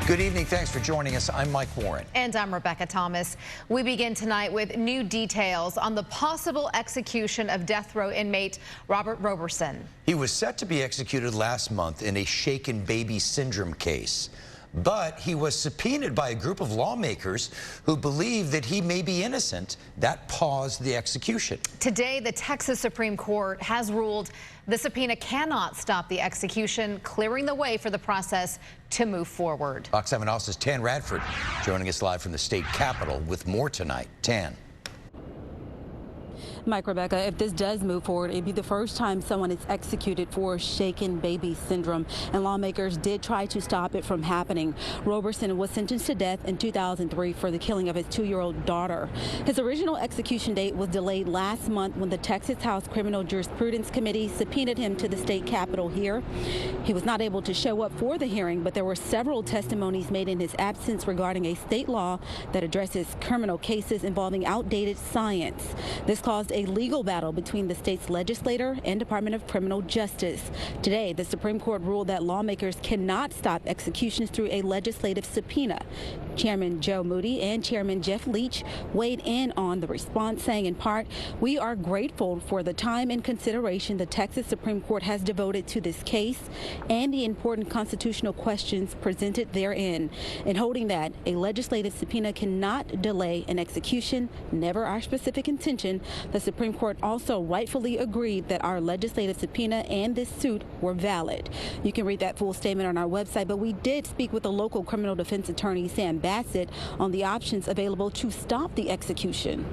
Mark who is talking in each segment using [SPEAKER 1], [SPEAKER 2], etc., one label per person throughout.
[SPEAKER 1] Good evening. Thanks for joining us. I'm Mike Warren.
[SPEAKER 2] And I'm Rebecca Thomas. We begin tonight with new details on the possible execution of death row inmate Robert Roberson.
[SPEAKER 1] He was set to be executed last month in a shaken baby syndrome case. But he was subpoenaed by a group of lawmakers who believe that he may be innocent. That paused the execution.
[SPEAKER 2] Today, the Texas Supreme Court has ruled the subpoena cannot stop the execution, clearing the way for the process to move forward.
[SPEAKER 1] Fox 7 Austin's Tan Radford joining us live from the state capitol with more tonight. Tan.
[SPEAKER 3] Mike, Rebecca, if this does move forward, it'd be the first time someone is executed for shaken baby syndrome, and lawmakers did try to stop it from happening. Roberson was sentenced to death in 2003 for the killing of his 2-year-old daughter. His original execution date was delayed last month when the Texas House Criminal Jurisprudence Committee subpoenaed him to the state capitol here. He was not able to show up for the hearing, but there were several testimonies made in his absence regarding a state law that addresses criminal cases involving outdated science. This caused a legal battle between the state's legislature and Department of Criminal Justice. Today, the Supreme Court ruled that lawmakers cannot stop executions through a legislative subpoena. Chairman Joe Moody and Chairman Jeff Leach weighed in on the response, saying in part, "We are grateful for the time and consideration the Texas Supreme Court has devoted to this case and the important constitutional questions presented therein. In holding that a legislative subpoena cannot delay an execution, never our specific intention, the Supreme Court also rightfully agreed that our legislative subpoena and this suit were valid." You can read that full statement on our website, but we did speak with the local criminal defense attorney, Sam Bassett, on the options available to stop the execution.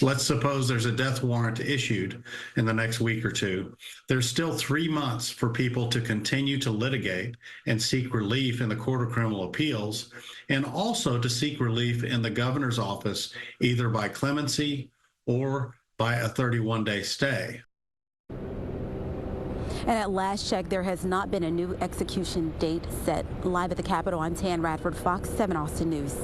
[SPEAKER 4] Let's suppose there's a death warrant issued in the next week or two. There's still 3 months for people to continue to litigate and seek relief in the Court of Criminal Appeals, and also to seek relief in the governor's office, either by clemency or by a 31-day stay.
[SPEAKER 3] And at last check, there has not been a new execution date set. Live at the Capitol, I'm Tan Radford, Fox 7 Austin News.